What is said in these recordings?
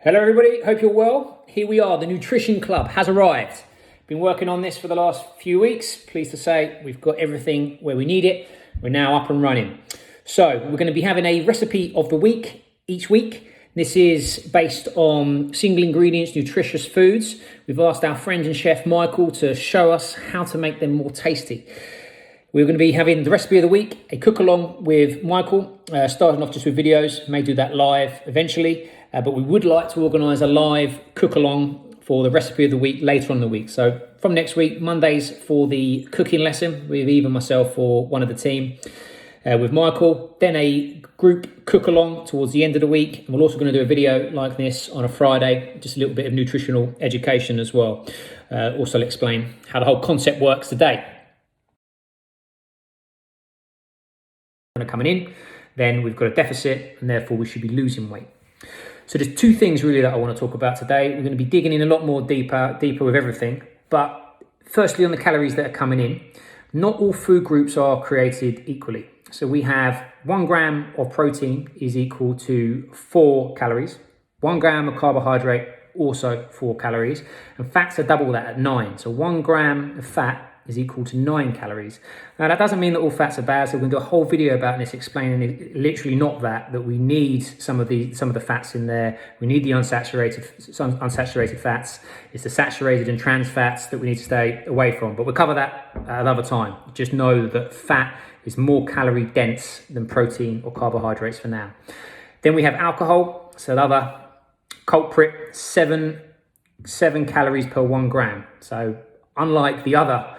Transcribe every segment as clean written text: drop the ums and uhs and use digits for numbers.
Hello everybody, hope you're well. Here we are, the Nutrition Club has arrived. Been working on this for the last few weeks. Pleased to say we've got everything where we need it. We're now up and running. So we're going to be having a recipe of the week each week. This is based on single ingredients, nutritious foods. We've asked our friend and chef Michael to show us how to make them more tasty. We're going to be having the recipe of the week, a cook along with Michael, starting off just with videos, may do that live eventually. But we would like to organise a live cook-along for the recipe of the week later on in the week. So from next week, Mondays for the cooking lesson with either myself or one of the team with Michael. Then a group cook-along towards the end of the week. And we're also going to do a video like this on a Friday, just a little bit of nutritional education as well. Also I'll explain how the whole concept works today. Coming in, then we've got a deficit and therefore we should be losing weight. So there's two things really that I want to talk about today. We're going to be digging in a lot more deeper with everything. But firstly, on the calories that are coming in, not all food groups are created equally. So we have 1 gram of protein is equal to 4 calories. 1 gram of carbohydrate, also 4 calories. And fats are double that at 9. So 1 gram of fat is equal to 9 calories. Now that doesn't mean that all fats are bad, so we're going to do a whole video about this, explaining it, literally not that we need some of the fats in there. We need the unsaturated fats. It's the saturated and trans fats that we need to stay away from, but we'll cover that at another time. Just know that fat is more calorie dense than protein or carbohydrates for now. Then we have alcohol, so the other culprit, 7 calories per 1 gram. So unlike the other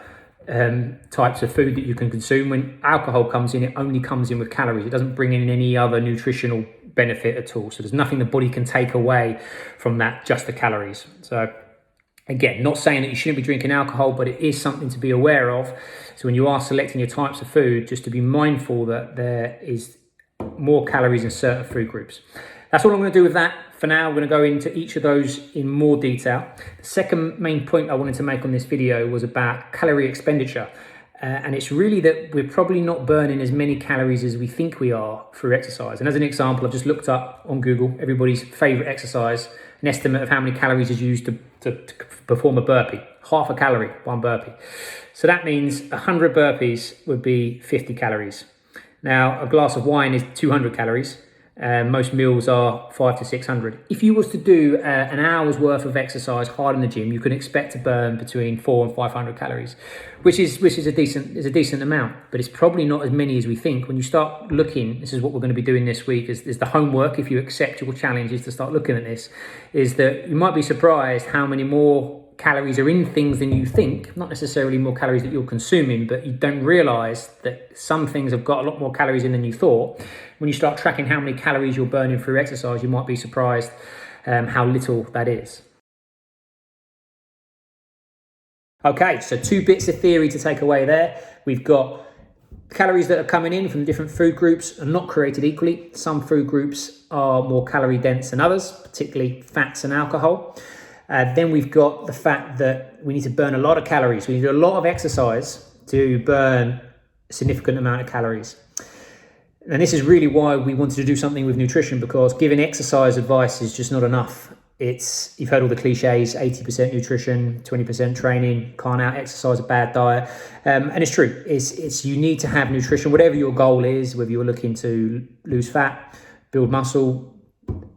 types of food that you can consume, when alcohol comes in, it only comes in with calories. It doesn't bring in any other nutritional benefit at all. So there's nothing the body can take away from that, just the calories. So again, not saying that you shouldn't be drinking alcohol, but it is something to be aware of. So when you are selecting your types of food, just to be mindful that there is more calories in certain food groups. That's all I'm going to do with that. For now, we're going to go into each of those in more detail. The second main point I wanted to make on this video was about calorie expenditure. And it's really that we're probably not burning as many calories as we think we are through exercise. And as an example, I've just looked up on Google everybody's favorite exercise, an estimate of how many calories is used to perform a burpee. Half a calorie, 1 burpee. So that means 100 burpees would be 50 calories. Now, a glass of wine is 200 calories. Most meals are 500 to 600. If you was to do an hour's worth of exercise hard in the gym, you can expect to burn between 400 and 500 calories, which is a decent amount. But it's probably not as many as we think. When you start looking, this is what we're going to be doing this week. Is the homework, if you accept your challenge, is to start looking at this. Is that you might be surprised how many more calories are in things than you think. Not necessarily more calories that you're consuming, but you don't realize that some things have got a lot more calories in than you thought. When you start tracking how many calories you're burning through exercise, you might be surprised how little that is. Okay, so 2 bits of theory to take away there. We've got calories that are coming in from different food groups are not created equally. Some food groups are more calorie dense than others, particularly fats and alcohol. Then we've got the fact that we need to burn a lot of calories. We need to do a lot of exercise to burn a significant amount of calories. And this is really why we wanted to do something with nutrition, because giving exercise advice is just not enough. You've heard all the cliches, 80% nutrition, 20% training, can't out exercise a bad diet. And it's true. It's you need to have nutrition, whatever your goal is, whether you're looking to lose fat, build muscle,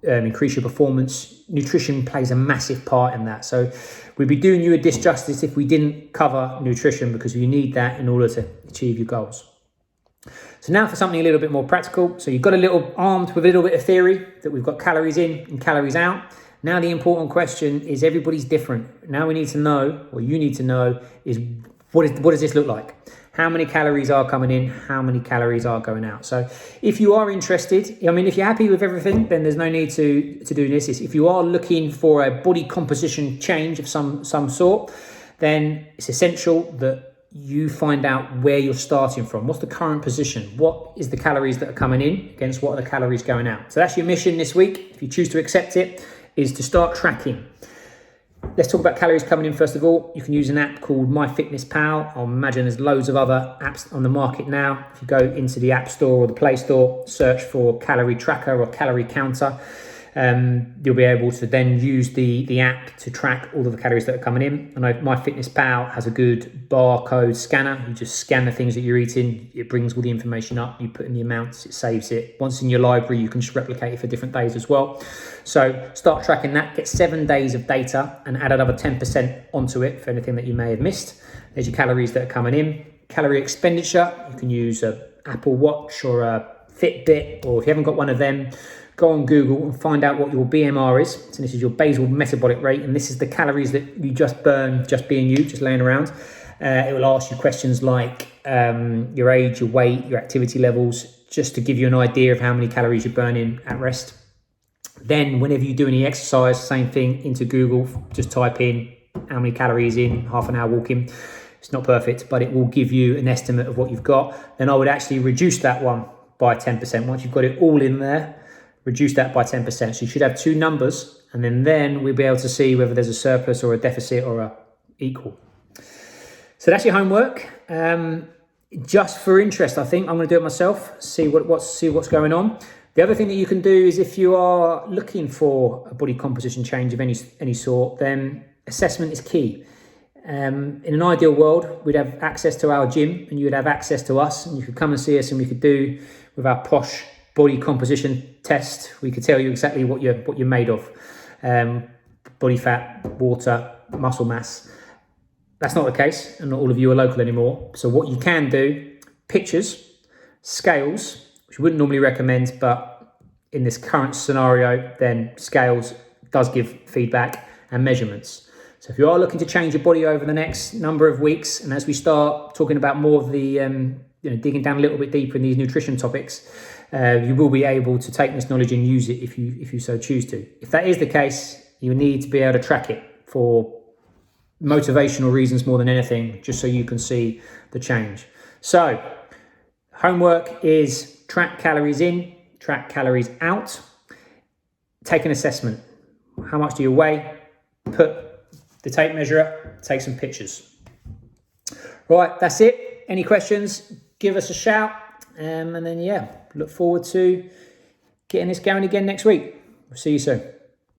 increase your performance. Nutrition plays a massive part in that. So we'd be doing you a disjustice if we didn't cover nutrition, because you need that in order to achieve your goals. So now for something a little bit more practical. So you've got armed with a little bit of theory that we've got calories in and calories out. Now the important question is, everybody's different. Now we need to know, or you need to know, is what does this look like? How many calories are coming in? How many calories are going out? So if you are interested, if you're happy with everything, then there's no need to do this. If you are looking for a body composition change of some sort, then it's essential that you find out where you're starting from. What's the current position? What is the calories that are coming in against what are the calories going out? So that's your mission this week, if you choose to accept it, is to start tracking. Let's talk about calories coming in first of all. You can use an app called MyFitnessPal. I imagine there's loads of other apps on the market now. If you go into the App Store or the Play Store, search for calorie tracker or calorie counter. you'll be able to then use the app to track all of the calories that are coming in. And MyFitnessPal has a good barcode scanner. You just scan the things that you're eating. It brings all the information up. You put in the amounts, it saves it. Once in your library, you can just replicate it for different days as well. So start tracking that. Get 7 days of data and add another 10% onto it for anything that you may have missed. There's your calories that are coming in. Calorie expenditure, you can use an Apple Watch or a Fitbit, or if you haven't got one of them, go on Google and find out what your BMR is. So this is your basal metabolic rate, and this is the calories that you just burn just being you, just laying around. It will ask you questions like your age, your weight, your activity levels, just to give you an idea of how many calories you're burning at rest. Then whenever you do any exercise, same thing, into Google, just type in how many calories in half an hour walking. It's not perfect, but it will give you an estimate of what you've got. Then I would actually reduce that one by 10%. Once you've got it all in there, reduce that by 10%. So you should have two numbers, and then we'll be able to see whether there's a surplus or a deficit or a equal. So that's your homework. Just for interest, I think I'm going to do it myself, see what's going on. The other thing that you can do is, if you are looking for a body composition change of any sort, then assessment is key. In an ideal world, we'd have access to our gym and you would have access to us, and you could come and see us, and we could do with our posh body composition test. We could tell you exactly what you're made of. Body fat, water, muscle mass. That's not the case, and not all of you are local anymore. So what you can do, pictures, scales, which we wouldn't normally recommend, but in this current scenario, then scales does give feedback, and measurements. So if you are looking to change your body over the next number of weeks, and as we start talking about more of the, digging down a little bit deeper in these nutrition topics, you will be able to take this knowledge and use it if you so choose to. If that is the case, you need to be able to track it for motivational reasons more than anything, just so you can see the change. So homework is track calories in, track calories out, take an assessment. How much do you weigh? Put the tape measure up, take some pictures. Right, that's it. Any questions, give us a shout. And then, look forward to getting this going again next week. We'll see you soon.